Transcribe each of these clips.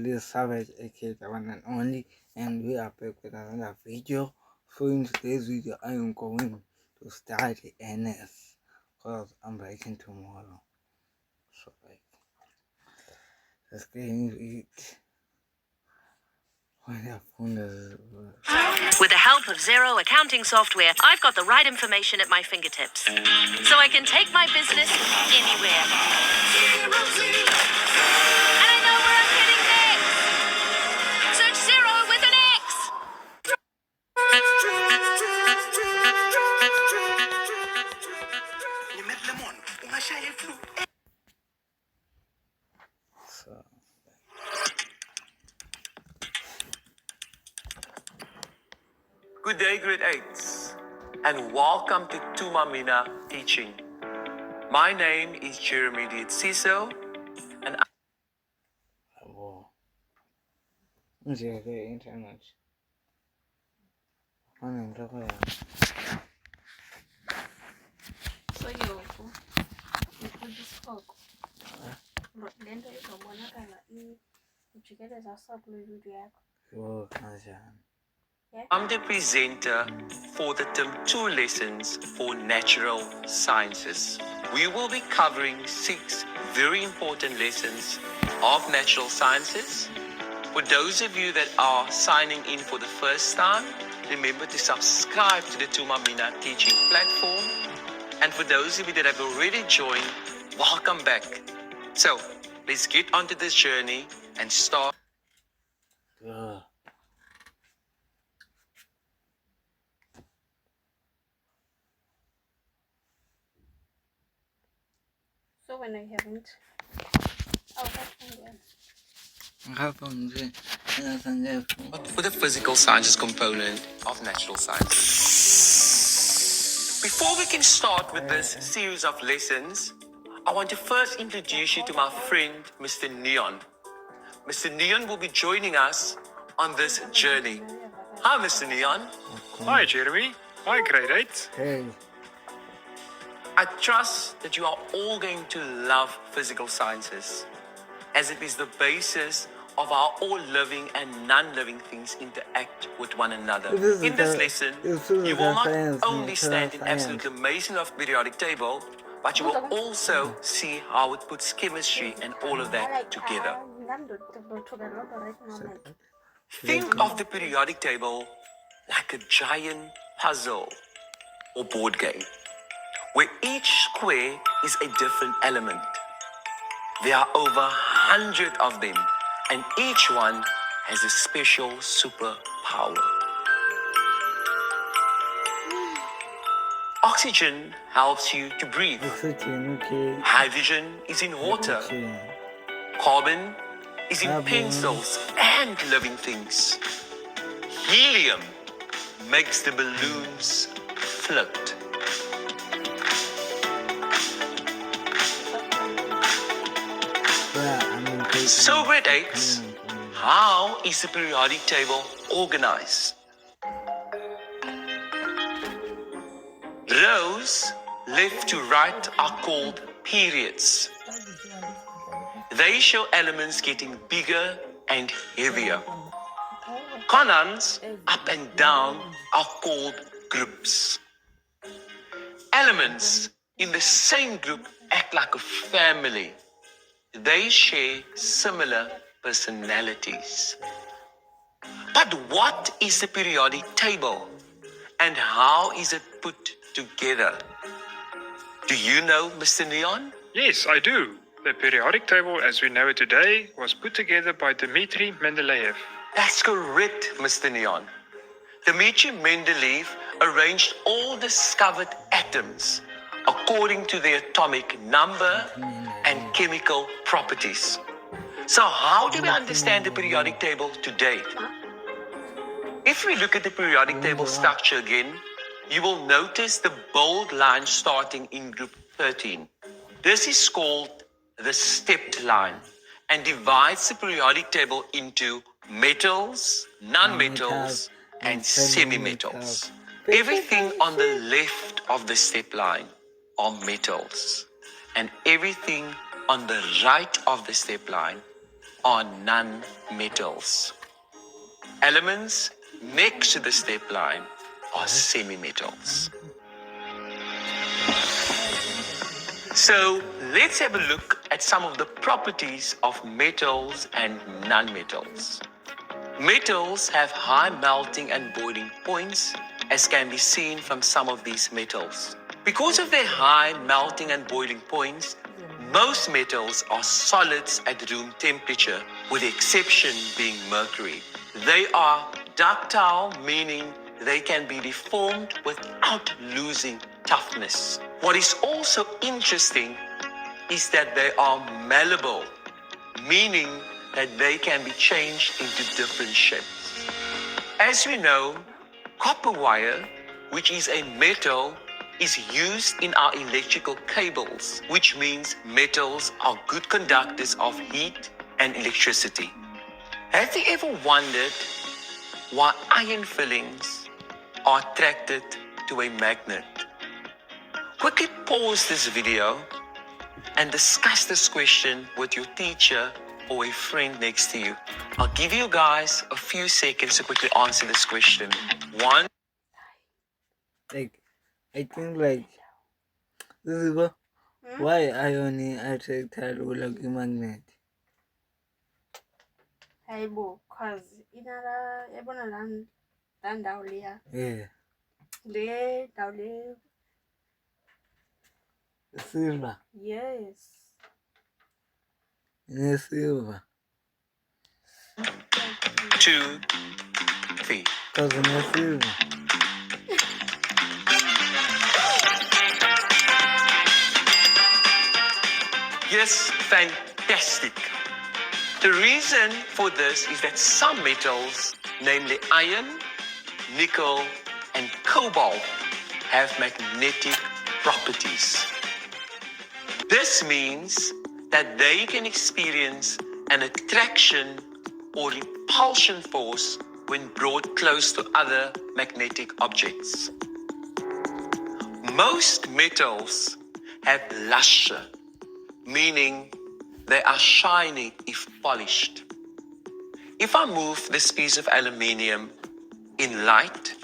this Savage, aka the one and only, and we are back with another video. So in today's video, I am going to start the NS because I'm writing tomorrow. So let's get into it. With the help of Xero accounting software, I've got the right information at my fingertips, so I can take my business anywhere. And I know where I'm heading next. Search Xero with an X. Good day, grade 8s, and welcome to Tumamina Teaching. My name is Jeremy Dietziso, and internet. So yoko ikudisoko lento izobonakala ujikeleza sub kule video yakho. I'm the presenter for the Term 2 lessons for natural sciences. We will be covering 6 very important lessons of natural sciences. For those of you that are signing in for the first time, remember to subscribe to the Tumamina Teaching platform. And for those of you that have already joined, welcome back. So, let's get onto this journey and start. So when I haven't, I'll have fun then. For the physical sciences component of natural science. Before we can start with this series of lessons, I want to first introduce you to my friend, Mr. Neon. Mr. Neon will be joining us on this journey. Hi, Mr. Neon. Hi, Jeremy. Hi, grade 8. Hey. I trust that you are all going to love physical sciences, as it is the basis of how all living and non-living things interact with one another. In this lesson, you will not only stand in absolute amazement of periodic table, but you will also see how it puts chemistry and all of that together. Think of the periodic table like a giant puzzle or board game, where each square is a different element. There are over 100 of them, and each one has a special superpower. Oxygen helps you to breathe. Hydrogen is in water. Carbon is in pencils and living things. Helium makes the balloons float. So grade 8, how is the periodic table organized? Rows left to right are called periods. They show elements getting bigger and heavier. Columns up and down are called groups. Elements in the same group act like a family. They share similar personalities. But what is the periodic table and how is it put together? Do you know, Mr. Neon? Yes, I do. The periodic table as we know it today was put together by Dmitry Mendeleev. That's correct, Mr. Neon. Dmitry Mendeleev arranged all discovered atoms according to their atomic number and chemical properties. So how do we understand the periodic table today? If we look at the periodic table structure again, you will notice the bold line starting in group 13. This is called the stepped line and divides the periodic table into metals, non-metals, and semi-metals. Everything on the left of the step line are metals, and everything on the right of the step line are non-metals. Elements next to the step line are semi-metals. So let's have a look at some of the properties of metals and non-metals. Metals have high melting and boiling points, as can be seen from some of these metals. Because of their high melting and boiling points, most metals are solids at room temperature, with the exception being mercury. They are ductile, meaning they can be deformed without losing toughness. What is also interesting is that they are malleable, meaning that they can be changed into different shapes. As we know, copper wire, which is a metal, is used in our electrical cables, which means metals are good conductors of heat and electricity. Have you ever wondered why iron fillings are attracted to a magnet? Quickly pause this video and discuss this question with your teacher or a friend next to you. I'll give you guys a few seconds to quickly answer this question. 1, Like, I think like this is why iron attract like a magnet. Hayibo, cause inala yabona la ndawo leya. Yeah. Le ndawo le. Silver. Yes. Yeah, silver. 2, 3. Because in silver. Yes, fantastic. The reason for this is that some metals, namely iron, nickel, and cobalt, have magnetic properties. This means that they can experience an attraction or repulsion force when brought close to other magnetic objects. Most metals have luster, meaning they are shiny if polished. If I move this piece of aluminium in light,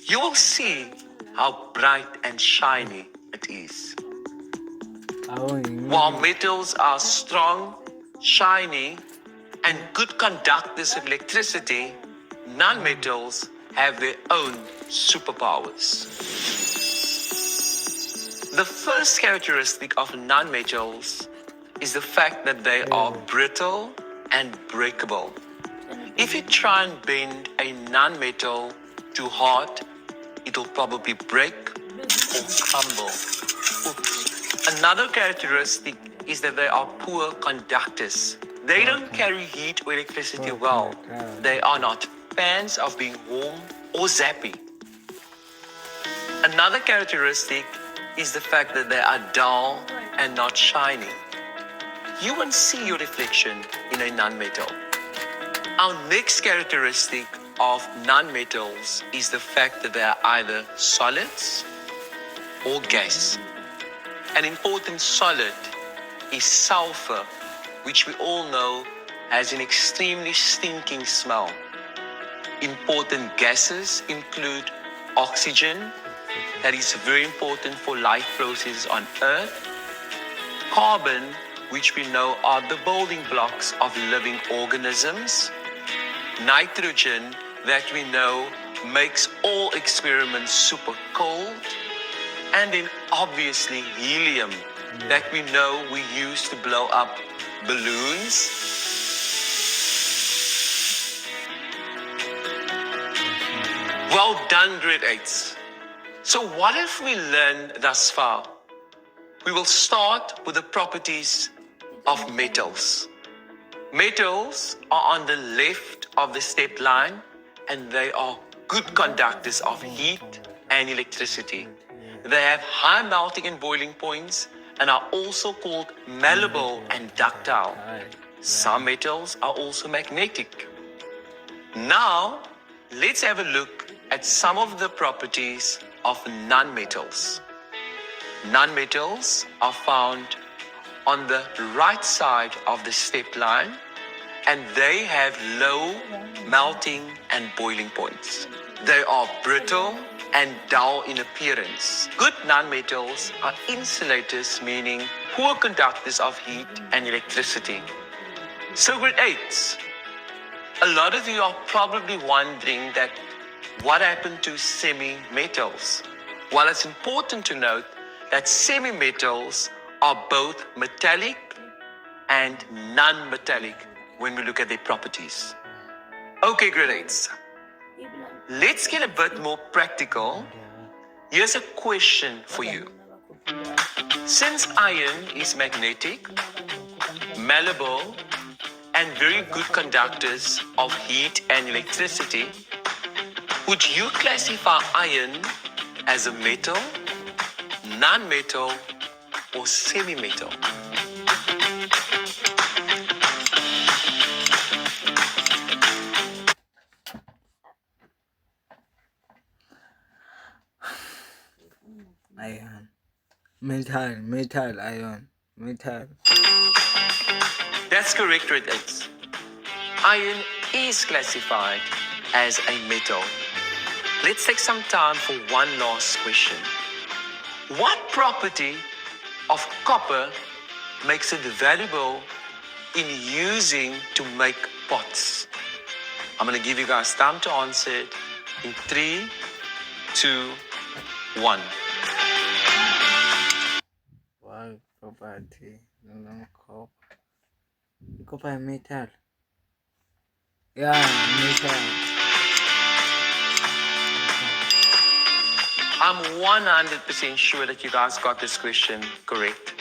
you will see how bright and shiny it is. While metals are strong, shiny, and good conductors of electricity, non-metals have their own superpowers. The first characteristic of non-metals is the fact that they are brittle and breakable. If you try and bend a non-metal too hard, it'll probably break or crumble. Another characteristic is that they are poor conductors. They don't carry heat or electricity well. They are not fans of being warm or zappy. Another characteristic is the fact that they are dull and not shiny. You won't see your reflection in a non-metal. Our next characteristic of non-metals is the fact that they are either solids or gas. An important solid is sulfur, which we all know has an extremely stinking smell. Important gases include oxygen, that is very important for life processes on Earth, carbon, which we know are the building blocks of living organisms, nitrogen, that we know makes all experiments super cold, and then obviously helium, that we know we use to blow up balloons. Well done, grade 8s. So what have we learned thus far? We will start with the properties of metals. Metals are on the left of the step line, and they are good conductors of heat and electricity. They have high melting and boiling points and are also called malleable and ductile. Some metals are also magnetic. Now, let's have a look at some of the properties of non-metals. Non-metals are found on the right side of the step line, and they have low melting and boiling points. They are brittle and dull in appearance. Good nonmetals are insulators, meaning poor conductors of heat and electricity. So grade 8s, a lot of you are probably wondering that what happened to semi-metals? Well, it's important to note that semi-metals are both metallic and non-metallic when we look at their properties. Okay, grade 8s. Let's get a bit more practical. Here's a question for you. Since iron is magnetic, malleable, and very good conductors of heat and electricity, would you classify iron as a metal, non-metal, or semi-metal? Iron. Metal, iron. Metal. That's correct, grade 8. Iron is classified as a metal. Let's take some time for one last question. What property of copper makes it valuable in using to make pots? I'm going to give you guys time to answer it in 3, 2, 1. Why property? Copper. Copper and metal. Yeah, metal. I'm 100% sure that you guys got this question correct.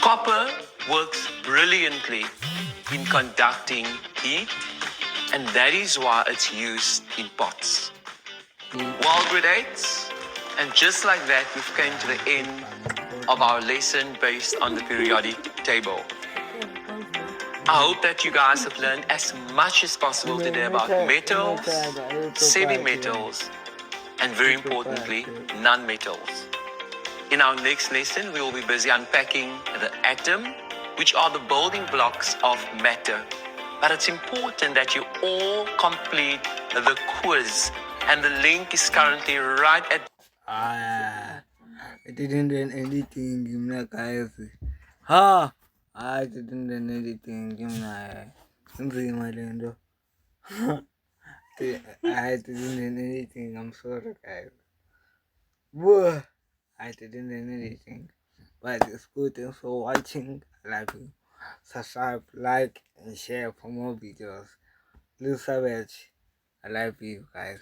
Copper works brilliantly in conducting heat, and that is why it's used in pots. Well, grade 8s, and just like that, we've come to the end of our lesson based on the periodic table. I hope that you guys have learned as much as possible today about metals, semi-metals, and very importantly, non-metals. In our next lesson, we will be busy unpacking the atom, which are the building blocks of matter. But it's important that you all complete the quiz, and the link is currently right at... I didn't do anything, give me a guys. Ha! I didn't do anything, give me a Lendo. I didn't do anything, I'm sorry, guys. Whoa! I didn't do anything. But it's good, thanks for watching. I love you. Subscribe, like, and share for more videos. Blue Savage, I love you guys.